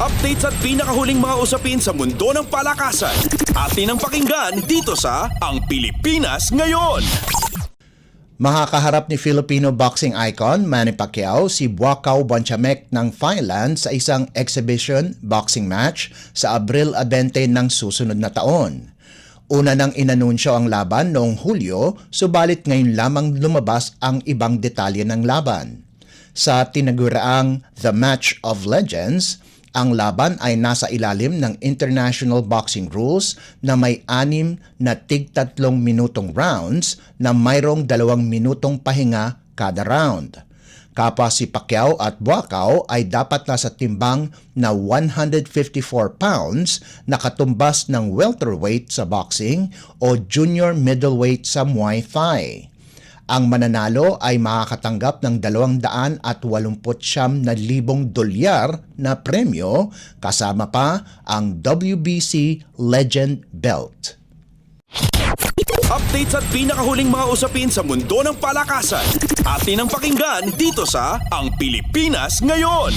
Updates at pinakahuling mga usapin sa mundo ng palakasan. Atin ang pakinggan dito sa Ang Pilipinas Ngayon. Makakaharap ni Filipino boxing icon Manny Pacquiao si Buakaw Bonchamek ng Thailand sa isang exhibition boxing match sa Abril 20 ng susunod na taon. Una nang inanunsyo ang laban noong Hulyo, subalit ngayon lamang lumabas ang ibang detalye ng laban. Sa tinaguriang The Match of Legends, ang laban ay nasa ilalim ng international boxing rules na may 6 na tig-3 minutong rounds na mayroong 2 minutong pahinga kada round. Kapwa si Pacquiao at Buakaw ay dapat nasa timbang na 154 pounds na katumbas ng welterweight sa boxing o junior middleweight sa Muay Thai. Ang mananalo ay makakatanggap ng $289,000 na premyo kasama pa ang WBC Legend Belt. Updates at pinakahuling mga usapin sa mundo ng palakasan. Atin ang pakinggan dito sa Ang Pilipinas Ngayon.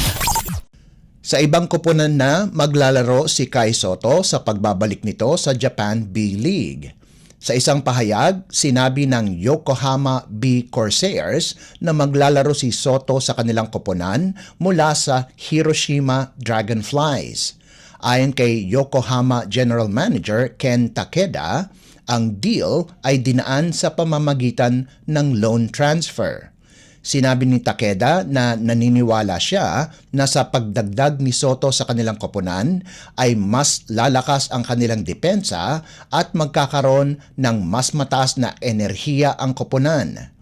Sa ibang koponan na maglalaro si Kai Sotto sa pagbabalik nito sa Japan B-League. Sa isang pahayag, sinabi ng Yokohama B Corsairs na maglalaro si Sotto sa kanilang koponan mula sa Hiroshima Dragonflies. Ayon kay Yokohama General Manager Ken Takeda, ang deal ay dinaan sa pamamagitan ng loan transfer. Sinabi ni Takeda na naniniwala siya na sa pagdagdag ni Sotto sa kanilang koponan ay mas lalakas ang kanilang depensa at magkakaroon ng mas mataas na enerhiya ang koponan.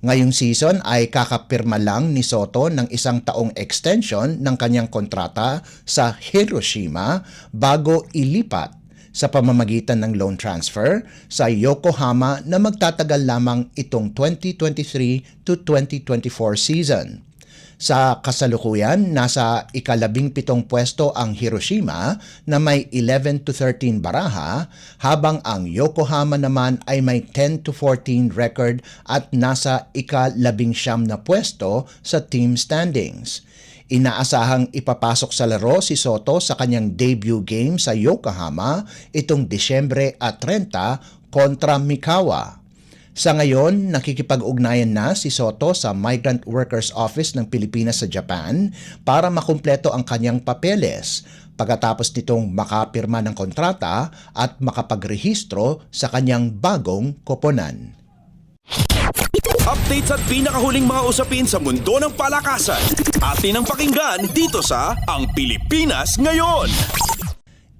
Ngayong season ay kakapirma lang ni Sotto ng 1 taong extension ng kanyang kontrata sa Hiroshima bago ilipat sa pamamagitan ng loan transfer sa Yokohama na magtatagal lamang itong 2023 to 2024 season. Sa kasalukuyan, nasa ika-17 pwesto ang Hiroshima na may 11 to 13 baraha, habang ang Yokohama naman ay may 10 to 14 record at nasa ika-19 na pwesto sa team standings. Inaasahang ipapasok sa laro si Sotto sa kanyang debut game sa Yokohama itong Disyembre 30 kontra Mikawa. Sa ngayon, nakikipag-ugnayan na si Sotto sa Migrant Workers Office ng Pilipinas sa Japan para makumpleto ang kanyang papeles pagkatapos nitong makapirma ng kontrata at makapagrehistro sa kanyang bagong koponan. Updates at pinakahuling mga usapin sa mundo ng palakasan. Atin ang pakinggan dito sa Ang Pilipinas Ngayon.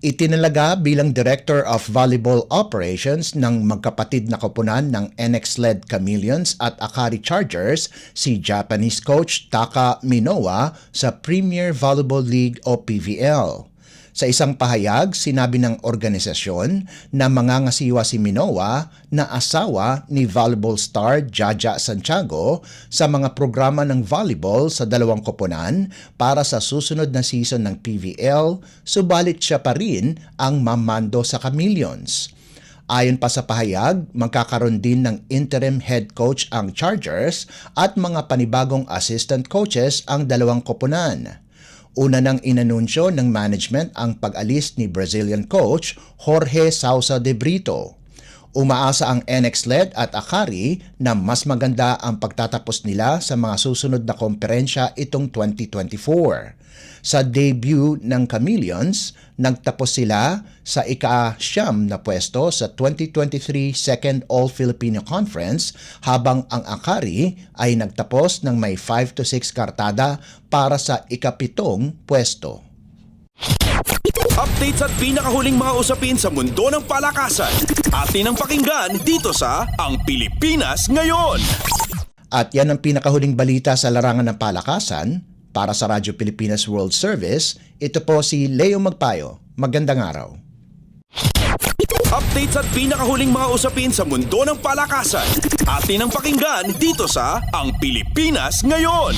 Itinalaga bilang Director of Volleyball Operations ng magkapatid na koponan ng NX-led Chameleons at Akari Chargers si Japanese coach Taka Minowa sa Premier Volleyball League o PVL. Sa isang pahayag, sinabi ng organisasyon na mangangasiwa si Minowa na asawa ni volleyball star Jaja Santiago sa mga programa ng volleyball sa dalawang koponan para sa susunod na season ng PVL, subalit siya pa rin ang mamando sa Chameleons. Ayon pa sa pahayag, magkakaroon din ng interim head coach ang Chargers at mga panibagong assistant coaches ang dalawang koponan. Una nang inanunsyo ng management ang pag-alis ni Brazilian coach Jorge Sousa de Brito. Umaasa ang NX-led at Akari na mas maganda ang pagtatapos nila sa mga susunod na komperensya itong 2024. Sa debut ng Chameleons, nagtapos sila sa ika-9 na pwesto sa 2023 Second All-Filipino Conference habang ang Akari ay nagtapos ng may 5 to 6 kartada para sa ika-7 pwesto. Updates at pinakahuling mga usapin sa mundo ng palakasan. Atin ang pakinggan dito sa Ang Pilipinas Ngayon. At yan ang pinakahuling balita sa larangan ng palakasan. Para sa Radyo Pilipinas World Service, ito po si Leo Magpayo. Magandang araw. Updates at pinakahuling mga usapin sa mundo ng palakasan. Atin ang pakinggan dito sa Ang Pilipinas Ngayon.